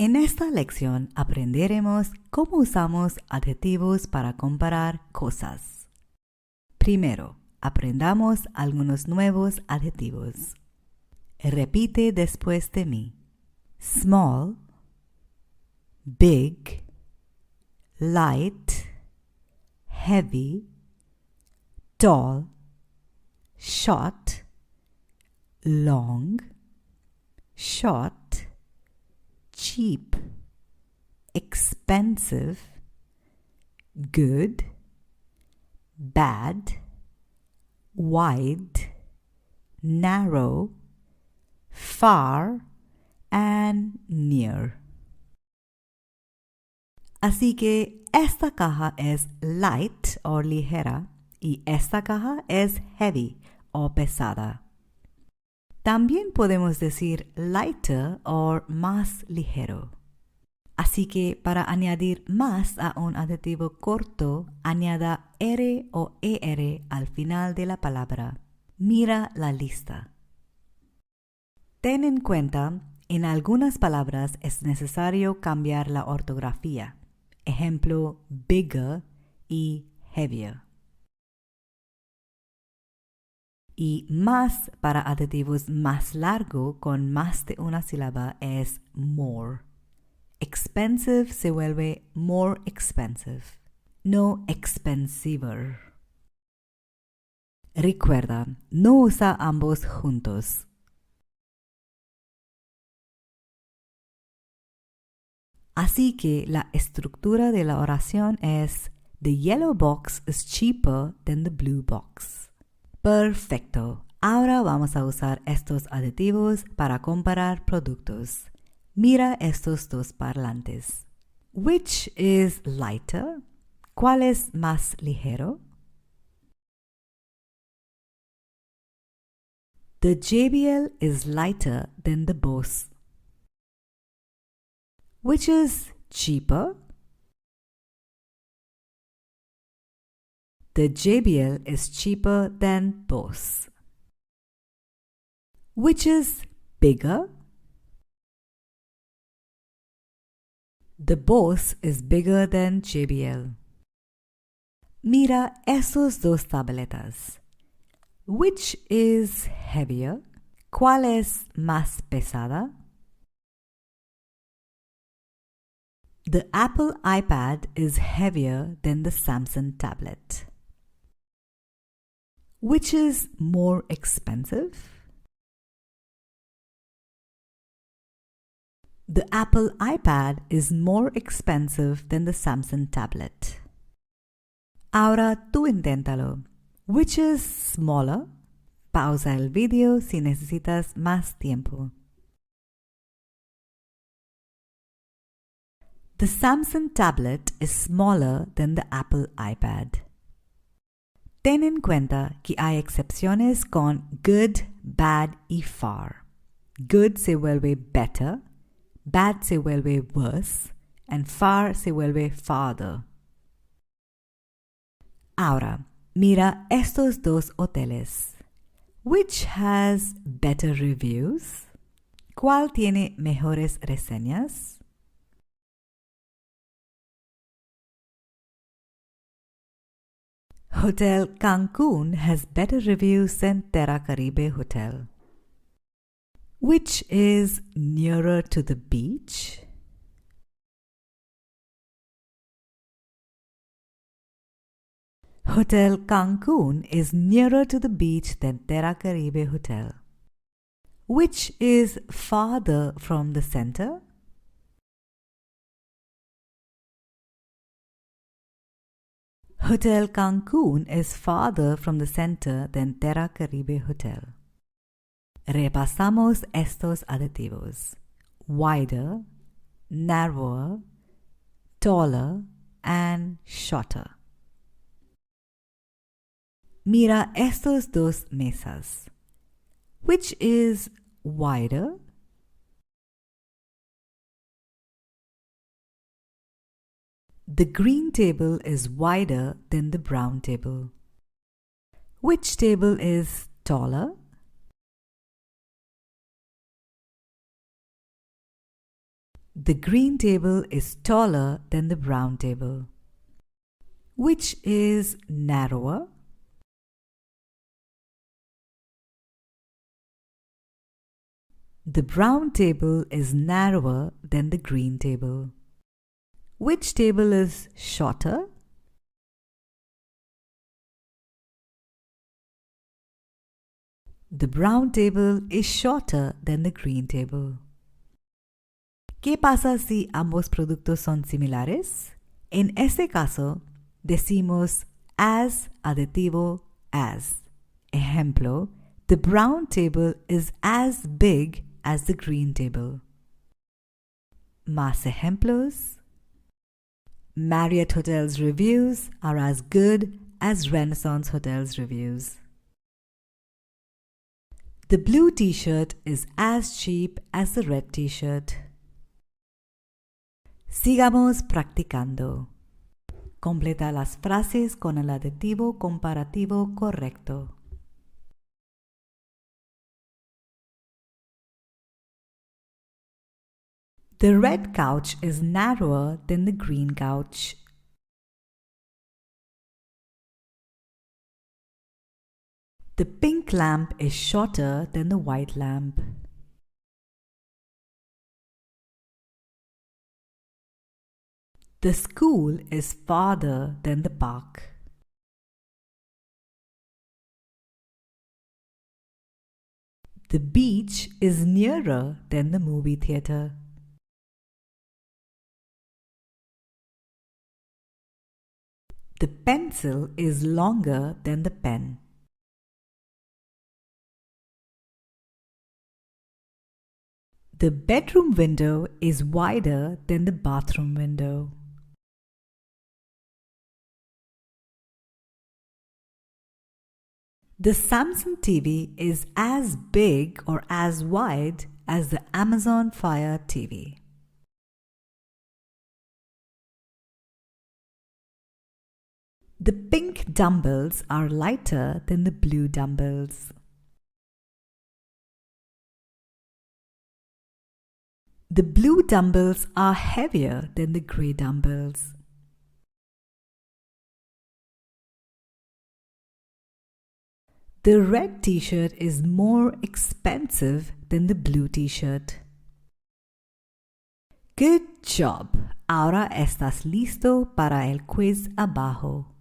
En esta lección aprenderemos cómo usamos adjetivos para comparar cosas. Primero, aprendamos algunos nuevos adjetivos. Repite después de mí. Small, big, light, heavy, tall, short, long, short, cheap, expensive, good, bad, wide, narrow, far, and near. Así que esta caja es light o ligera y esta caja es heavy o pesada. También podemos decir lighter o más ligero. Así que para añadir más a un adjetivo corto, añada er o er al final de la palabra. Mira la lista. Ten en cuenta, en algunas palabras es necesario cambiar la ortografía. Ejemplo, bigger y heavier. Y más para adjetivos más largo con más de una sílaba es more. Expensive se vuelve more expensive, no expensiver. Recuerda, no usa ambos juntos. Así que la estructura de la oración es The yellow box is cheaper than the blue box. Perfecto. Ahora vamos a usar estos adjetivos para comparar productos. Mira estos dos parlantes. Which is lighter? ¿Cuál es más ligero? The JBL is lighter than the Bose. Which is cheaper? The JBL is cheaper than Bose. Which is bigger? The Bose is bigger than JBL. Mira esos dos tabletas. Which is heavier? ¿Cuál es más pesada? The Apple iPad is heavier than the Samsung tablet. Which is more expensive? The Apple iPad is more expensive than the Samsung tablet. Ahora tú inténtalo. Which is smaller? Pausa el vídeo si necesitas más tiempo. The Samsung tablet is smaller than the Apple iPad. Ten en cuenta que hay excepciones con good, bad y far. Good se vuelve better, bad se vuelve worse, and far se vuelve farther. Ahora, mira estos dos hoteles. Which has better reviews? ¿Cuál tiene mejores reseñas? Hotel Cancun has better reviews than Terra Caribe Hotel. Which is nearer to the beach? Hotel Cancun is nearer to the beach than Terra Caribe Hotel. Which is farther from the center? Hotel Cancun is farther from the center than Terra Caribe Hotel. Repasamos estos adjetivos. Wider, narrower, taller, and shorter. Mira estos dos mesas. Which is wider? The green table is wider than the brown table. Which table is taller? The green table is taller than the brown table. Which is narrower? The brown table is narrower than the green table. Which table is shorter? The brown table is shorter than the green table. ¿Qué pasa si ambos productos son similares? En este caso, decimos as adjetivo as. Ejemplo, the brown table is as big as the green table. Más ejemplos. Marriott Hotel's reviews are as good as Renaissance Hotel's reviews. The blue t-shirt is as cheap as the red t-shirt. Sigamos practicando. Completa las frases con el adjetivo comparativo correcto. The red couch is narrower than the green couch. The pink lamp is shorter than the white lamp. The school is farther than the park. The beach is nearer than the movie theater. The pencil is longer than the pen. The bedroom window is wider than the bathroom window. The Samsung TV is as big or as wide as the Amazon Fire TV. The pink dumbbells are lighter than the blue dumbbells. The blue dumbbells are heavier than the grey dumbbells. The red t-shirt is more expensive than the blue t-shirt. Good job. Ahora estás listo para el quiz abajo.